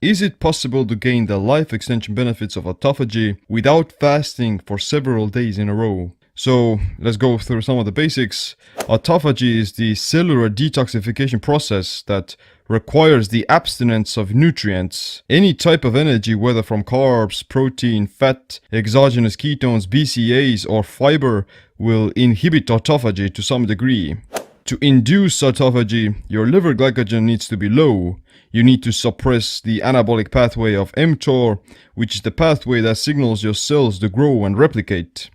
Is it possible to gain the life extension benefits of autophagy without fasting for several days in a row? So let's go through some of the basics. Autophagy is the cellular detoxification process that requires the abstinence of nutrients. Any type of energy, whether from carbs, protein, fat, exogenous ketones, BCAAs, or fiber, will inhibit autophagy to some degree. To induce autophagy, your liver glycogen needs to be low. You need to suppress the anabolic pathway of mTOR, which is the pathway that signals your cells to grow and replicate.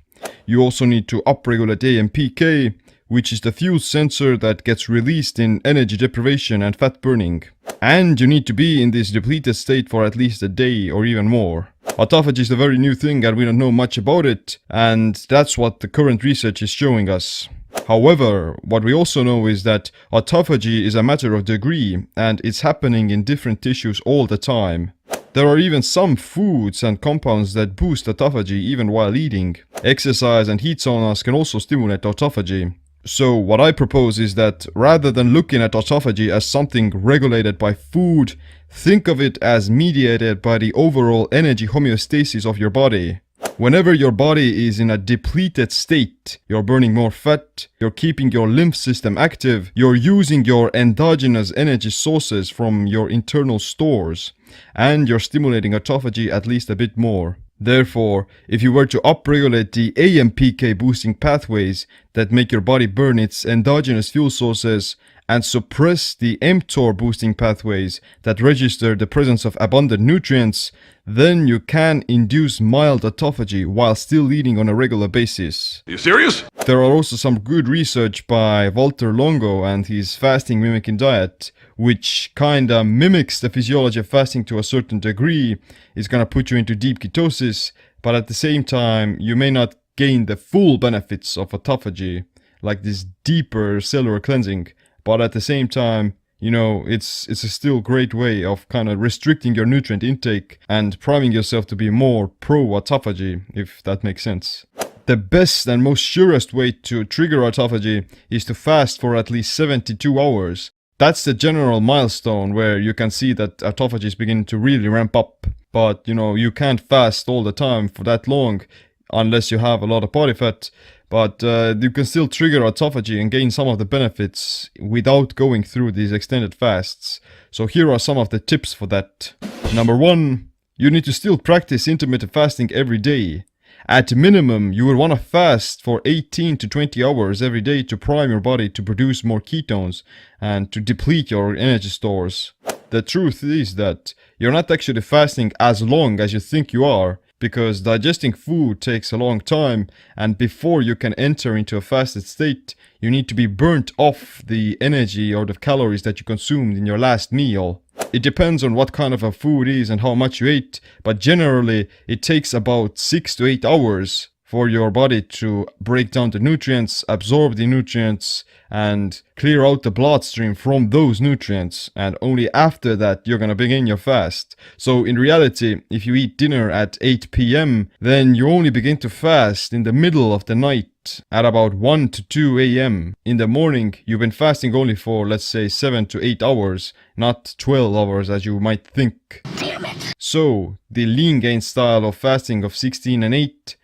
You also need to upregulate AMPK, which is the fuel sensor that gets released in energy deprivation and fat burning. And you need to be in this depleted state for at least a day or even more. Autophagy is a very new thing and we don't know much about it, and that's what the current research is showing us. However, what we also know is that autophagy is a matter of degree and it's happening in different tissues all the time. There are even some foods and compounds that boost autophagy even while eating. Exercise and heat saunas can also stimulate autophagy. So what I propose is that rather than looking at autophagy as something regulated by food, think of it as mediated by the overall energy homeostasis of your body. Whenever your body is in a depleted state, you're burning more fat, you're keeping your lymph system active, you're using your endogenous energy sources from your internal stores, and you're stimulating autophagy at least a bit more. Therefore, if you were to upregulate the AMPK boosting pathways that make your body burn its endogenous fuel sources and suppress the mTOR boosting pathways that register the presence of abundant nutrients, then you can induce mild autophagy while still eating on a regular basis. Are you serious? There are also some good research by Walter Longo and his fasting mimicking diet, which kinda mimics the physiology of fasting to a certain degree. It's gonna put you into deep ketosis, but at the same time, you may not gain the full benefits of autophagy, like this deeper cellular cleansing. But at the same time, you know, it's a still great way of kind of restricting your nutrient intake and priming yourself to be more pro-autophagy, if that makes sense. The best and most surest way to trigger autophagy is to fast for at least 72 hours. That's the general milestone where you can see that autophagy is beginning to really ramp up. But, you know, you can't fast all the time for that long unless you have a lot of body fat. But you can still trigger autophagy and gain some of the benefits without going through these extended fasts. So here are some of the tips for that. Number 1, you need to still practice intermittent fasting every day. At minimum, you will want to fast for 18 to 20 hours every day to prime your body to produce more ketones and to deplete your energy stores. The truth is that you're not actually fasting as long as you think you are, because digesting food takes a long time, and before you can enter into a fasted state, you need to be burnt off the energy or the calories that you consumed in your last meal. It depends on what kind of a food is and how much you ate, but generally it takes about 6 to 8 hours for your body to break down the nutrients, absorb the nutrients, and clear out the bloodstream from those nutrients. And only after that you're gonna begin your fast. So in reality, if you eat dinner at 8 p.m, then you only begin to fast in the middle of the night at about 1 to 2 a.m. In the morning, you've been fasting only for, let's say, 7 to 8 hours, not 12 hours as you might think. Damn it! So, the lean gain style of fasting of 16 and 8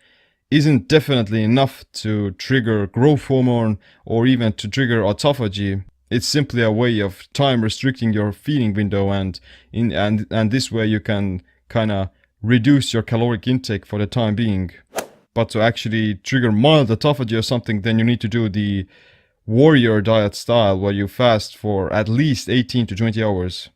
isn't definitely enough to trigger growth hormone or even to trigger autophagy. It's simply a way of time restricting your feeding window, and this way you can kind of reduce your caloric intake for the time being. But to actually trigger mild autophagy or something, then you need to do the warrior diet style where you fast for at least 18 to 20 hours.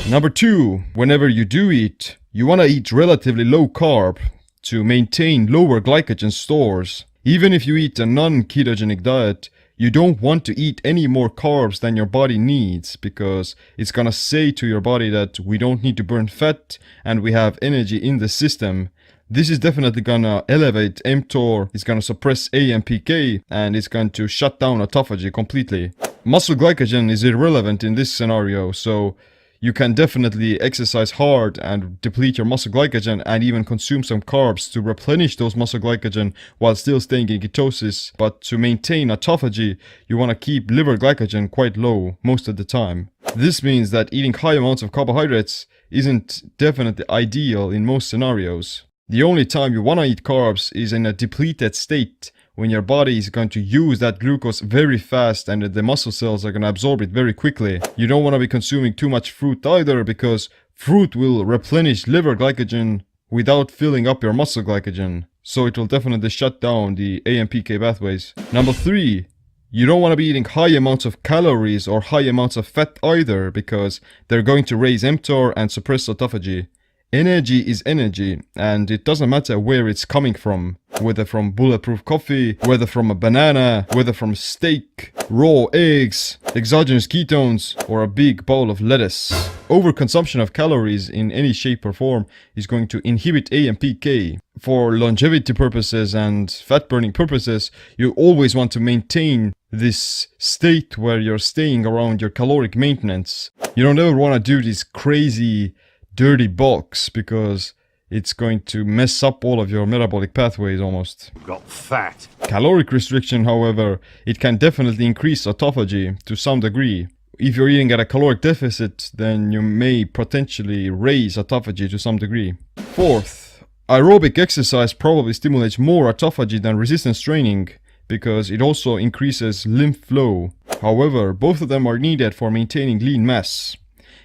Number 2, whenever you do eat, you want to eat relatively low carb to maintain lower glycogen stores. Even if you eat a non-ketogenic diet, you don't want to eat any more carbs than your body needs, because it's gonna say to your body that we don't need to burn fat and we have energy in the system. This is definitely gonna elevate mTOR, it's gonna suppress AMPK, and it's going to shut down autophagy completely. Muscle glycogen is irrelevant in this scenario, so You can definitely exercise hard and deplete your muscle glycogen and even consume some carbs to replenish those muscle glycogen while still staying in ketosis. But to maintain autophagy, you want to keep liver glycogen quite low most of the time. This means that eating high amounts of carbohydrates isn't definitely ideal in most scenarios. The only time you want to eat carbs is in a depleted state, when your body is going to use that glucose very fast and the muscle cells are going to absorb it very quickly. You don't want to be consuming too much fruit either, because fruit will replenish liver glycogen without filling up your muscle glycogen. So it will definitely shut down the AMPK pathways. Number 3. You don't want to be eating high amounts of calories or high amounts of fat either, because they're going to raise mTOR and suppress autophagy. Energy is energy, and it doesn't matter where it's coming from, whether from bulletproof coffee, whether from a banana, whether from steak, raw eggs, exogenous ketones, or a big bowl of lettuce. Overconsumption of calories in any shape or form is going to inhibit AMPK. For longevity purposes and fat burning purposes, you always want to maintain this state where you're staying around your caloric maintenance. You don't ever want to do these crazy dirty bulks, because it's going to mess up all of your metabolic pathways almost. Got fat. Caloric restriction, however, it can definitely increase autophagy to some degree. If you're eating at a caloric deficit, then you may potentially raise autophagy to some degree. 4th, aerobic exercise probably stimulates more autophagy than resistance training, because it also increases lymph flow. However, both of them are needed for maintaining lean mass.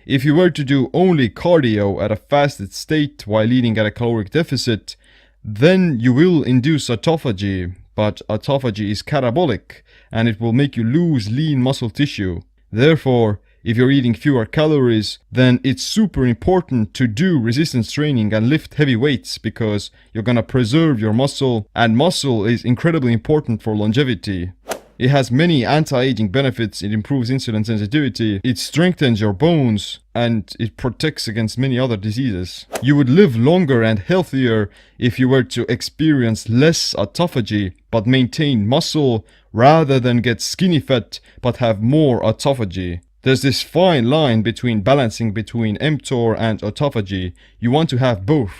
If you were to do only cardio at a fasted state while eating at a caloric deficit, then you will induce autophagy, but autophagy is catabolic and it will make you lose lean muscle tissue. Therefore, if you're eating fewer calories, then it's super important to do resistance training and lift heavy weights, because you're gonna preserve your muscle, and muscle is incredibly important for longevity. It has many anti-aging benefits. It improves insulin sensitivity, it strengthens your bones, and it protects against many other diseases. You would live longer and healthier if you were to experience less autophagy but maintain muscle, rather than get skinny fat but have more autophagy. There's this fine line between balancing between mTOR and autophagy. You want to have both.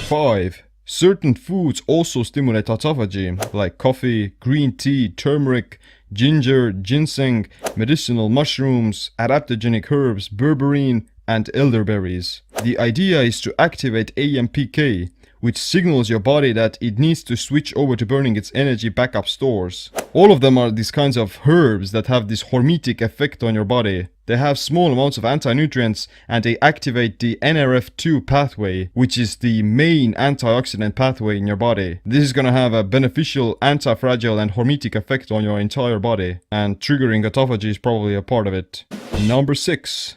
5. Certain foods also stimulate autophagy, like coffee, green tea, turmeric, ginger, ginseng, medicinal mushrooms, adaptogenic herbs, berberine, and elderberries. The idea is to activate AMPK, which signals your body that it needs to switch over to burning its energy backup stores. All of them are these kinds of herbs that have this hormetic effect on your body. They have small amounts of anti-nutrients, and they activate the NRF2 pathway, which is the main antioxidant pathway in your body. This is gonna have a beneficial anti-fragile and hormetic effect on your entire body, and triggering autophagy is probably a part of it. Number 6.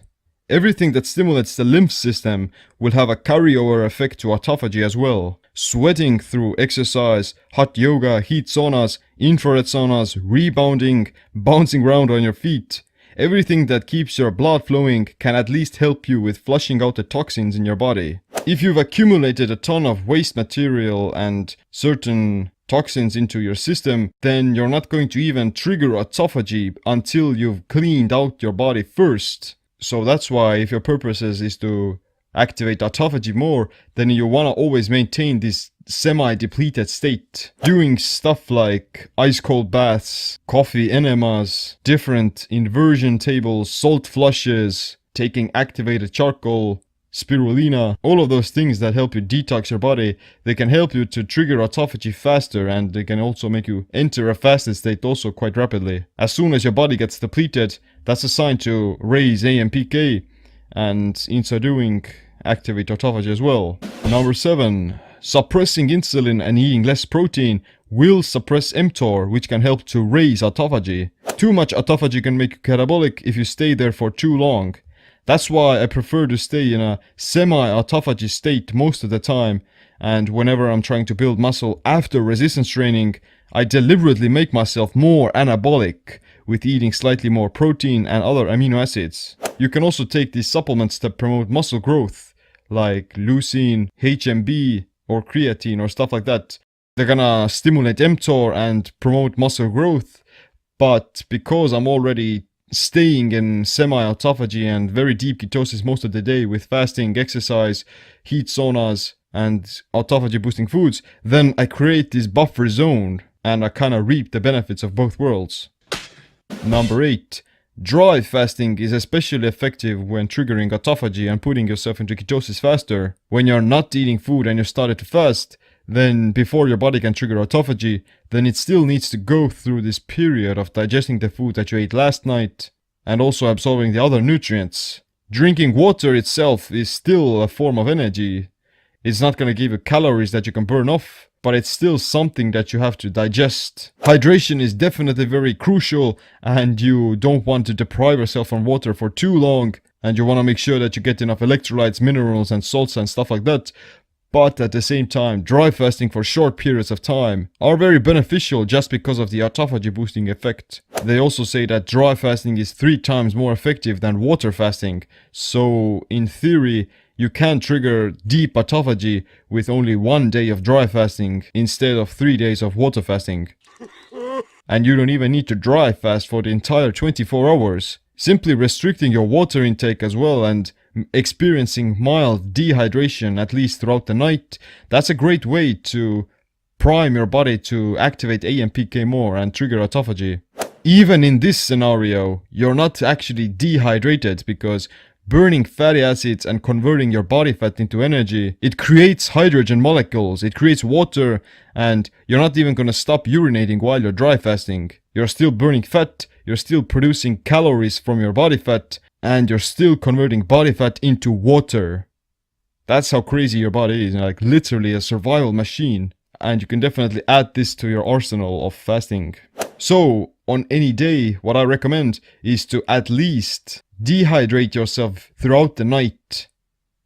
Everything that stimulates the lymph system will have a carryover effect to autophagy as well. Sweating through exercise, hot yoga, heat saunas, infrared saunas, rebounding, bouncing around on your feet. Everything that keeps your blood flowing can at least help you with flushing out the toxins in your body. If you've accumulated a ton of waste material and certain toxins into your system, then you're not going to even trigger autophagy until you've cleaned out your body first. So that's why, if your purpose is to activate autophagy more, then you want to always maintain this semi-depleted state. Doing stuff like ice cold baths, coffee enemas, different inversion tables, salt flushes, taking activated charcoal, spirulina, all of those things that help you detox your body, they can help you to trigger autophagy faster, and they can also make you enter a fasted state also quite rapidly. As soon as your body gets depleted, that's a sign to raise AMPK, and in so doing, activate autophagy as well. Number 7. Suppressing insulin and eating less protein will suppress mTOR, which can help to raise autophagy. Too much autophagy can make you catabolic if you stay there for too long. That's why I prefer to stay in a semi-autophagy state most of the time, and whenever I'm trying to build muscle after resistance training, I deliberately make myself more anabolic with eating slightly more protein and other amino acids. You can also take these supplements that promote muscle growth, like leucine, HMB, or creatine, or stuff like that. They're gonna stimulate mTOR and promote muscle growth, but because I'm already staying in semi-autophagy and very deep ketosis most of the day with fasting, exercise, heat saunas, and autophagy boosting foods, then I create this buffer zone and I kind of reap the benefits of both worlds. Number 8. Dry fasting is especially effective when triggering autophagy and putting yourself into ketosis faster. When you're not eating food and you started to fast, then before your body can trigger autophagy, then it still needs to go through this period of digesting the food that you ate last night and also absorbing the other nutrients. Drinking water itself is still a form of energy. It's not going to give you calories that you can burn off, but it's still something that you have to digest. Hydration is definitely very crucial, and you don't want to deprive yourself from water for too long, and you want to make sure that you get enough electrolytes, minerals and salts and stuff like that. But at the same time, dry fasting for short periods of time are very beneficial just because of the autophagy boosting effect. They also say that dry fasting is 3 times more effective than water fasting, so in theory, you can trigger deep autophagy with only 1 day of dry fasting instead of 3 days of water fasting. And you don't even need to dry fast for the entire 24 hours. Simply restricting your water intake as well and experiencing mild dehydration at least throughout the night, that's a great way to prime your body to activate AMPK more and trigger autophagy. Even in this scenario, you're not actually dehydrated because burning fatty acids and converting your body fat into energy, it creates hydrogen molecules, it creates water, and you're not even gonna stop urinating while you're dry fasting. You're still burning fat, you're still producing calories from your body fat, and you're still converting body fat into water. That's how crazy your body is, like literally a survival machine. And you can definitely add this to your arsenal of fasting. So, on any day, what I recommend is to at least dehydrate yourself throughout the night.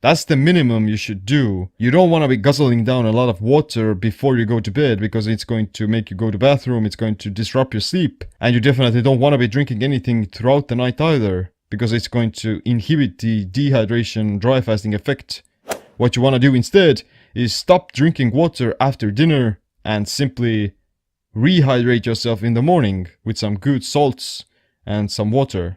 That's the minimum you should do. You don't want to be guzzling down a lot of water before you go to bed because it's going to make you go to the bathroom, it's going to disrupt your sleep. And you definitely don't want to be drinking anything throughout the night either because it's going to inhibit the dehydration dry fasting effect. What you want to do instead is stop drinking water after dinner and simply rehydrate yourself in the morning with some good salts and some water.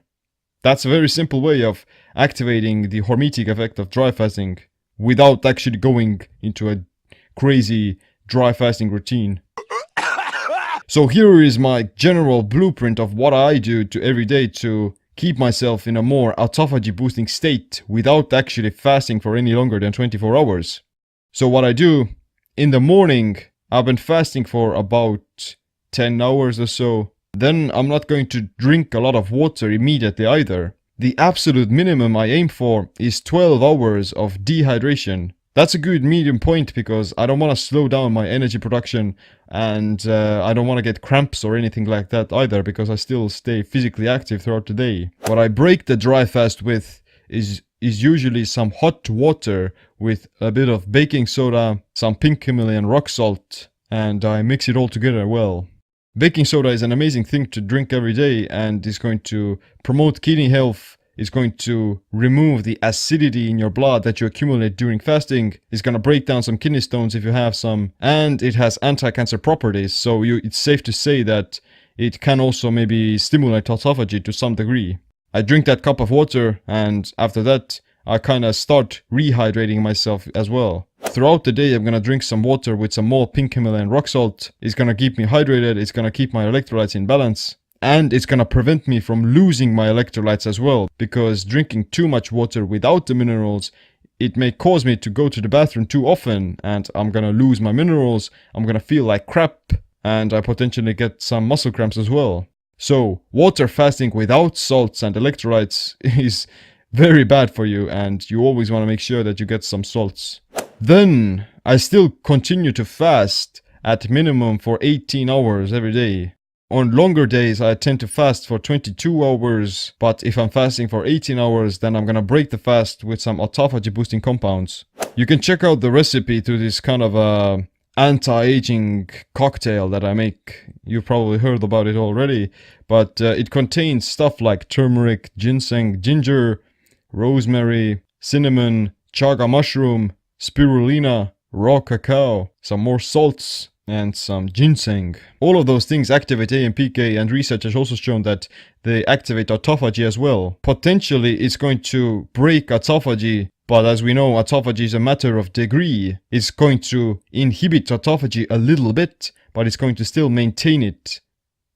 That's a very simple way of activating the hormetic effect of dry fasting without actually going into a crazy dry fasting routine. So here is my general blueprint of what I do to every day to keep myself in a more autophagy boosting state without actually fasting for any longer than 24 hours. So what I do, in the morning, I've been fasting for about 10 hours or so. Then I'm not going to drink a lot of water immediately either. The absolute minimum I aim for is 12 hours of dehydration. That's a good medium point because I don't want to slow down my energy production and I don't want to get cramps or anything like that either because I still stay physically active throughout the day. What I break the dry fast with is usually some hot water with a bit of baking soda, some pink Himalayan rock salt, and I mix it all together well. Baking soda is an amazing thing to drink every day and is going to promote kidney health, is going to remove the acidity in your blood that you accumulate during fasting, is going to break down some kidney stones if you have some, and it has anti-cancer properties, so it's safe to say that it can also maybe stimulate autophagy to some degree. I drink that cup of water and after that I kind of start rehydrating myself as well. Throughout the day I'm gonna drink some water with some more pink Himalayan rock salt. It's gonna keep me hydrated, it's gonna keep my electrolytes in balance, and it's gonna prevent me from losing my electrolytes as well, because drinking too much water without the minerals, it may cause me to go to the bathroom too often and I'm gonna lose my minerals, I'm gonna feel like crap, and I potentially get some muscle cramps as well. So, water fasting without salts and electrolytes is very bad for you, and you always want to make sure that you get some salts. Then, I still continue to fast at minimum for 18 hours every day. On longer days, I tend to fast for 22 hours, but if I'm fasting for 18 hours, then I'm gonna break the fast with some autophagy boosting compounds. You can check out the recipe to this kind of anti-aging cocktail that I make. You've probably heard about it already, but it contains stuff like turmeric, ginseng, ginger, rosemary, cinnamon, chaga mushroom, spirulina, raw cacao, some more salts, and some ginseng. All of those things activate AMPK, and research has also shown that they activate autophagy as well. Potentially it's going to break autophagy, but as we know, autophagy is a matter of degree. It's going to inhibit autophagy a little bit, but it's going to still maintain it.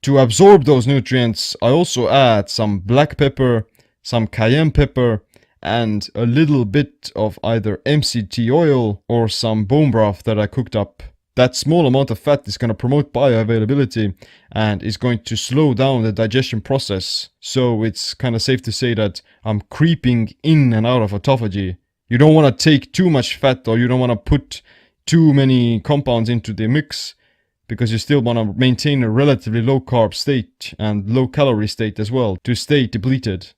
To absorb those nutrients, I also add some black pepper, some cayenne pepper, and a little bit of either MCT oil or some bone broth that I cooked up. That small amount of fat is going to promote bioavailability and is going to slow down the digestion process. So it's kind of safe to say that I'm creeping in and out of autophagy. You don't want to take too much fat, or you don't want to put too many compounds into the mix, because you still want to maintain a relatively low carb state and low calorie state as well to stay depleted.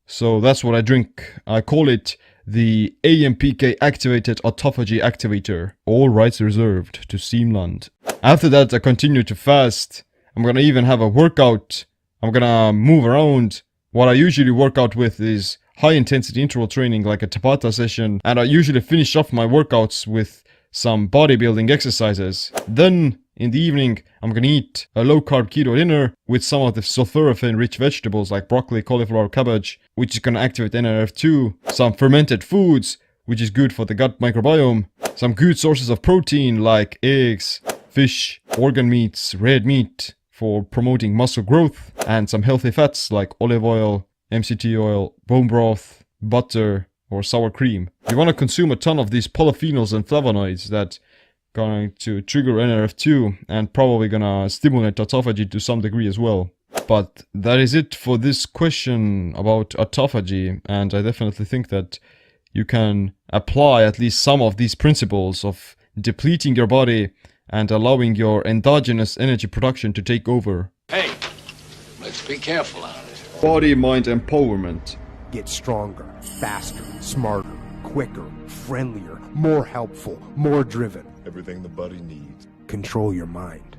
So that's what I drink. I call it the AMPK activated autophagy activator. All rights reserved to Seamland. After that, I continue to fast. I'm gonna even have a workout. I'm gonna move around. What I usually work out with is high intensity interval training, like a Tabata session, and I usually finish off my workouts with some bodybuilding exercises. Then in the evening, I'm gonna eat a low-carb keto dinner with some of the sulforaphane-rich vegetables like broccoli, cauliflower, cabbage, which is gonna activate NRF2, some fermented foods, which is good for the gut microbiome, some good sources of protein like eggs, fish, organ meats, red meat for promoting muscle growth, and some healthy fats like olive oil, MCT oil, bone broth, butter, or sour cream. You wanna consume a ton of these polyphenols and flavonoids that going to trigger NRF2 and probably gonna stimulate autophagy to some degree as well. But that is it for this question about autophagy, and I definitely think that you can apply at least some of these principles of depleting your body and allowing your endogenous energy production to take over. Hey, let's be careful out there. Body-mind empowerment. Get stronger, faster, smarter, quicker, friendlier, more helpful, more driven. Everything the body needs. Control your mind.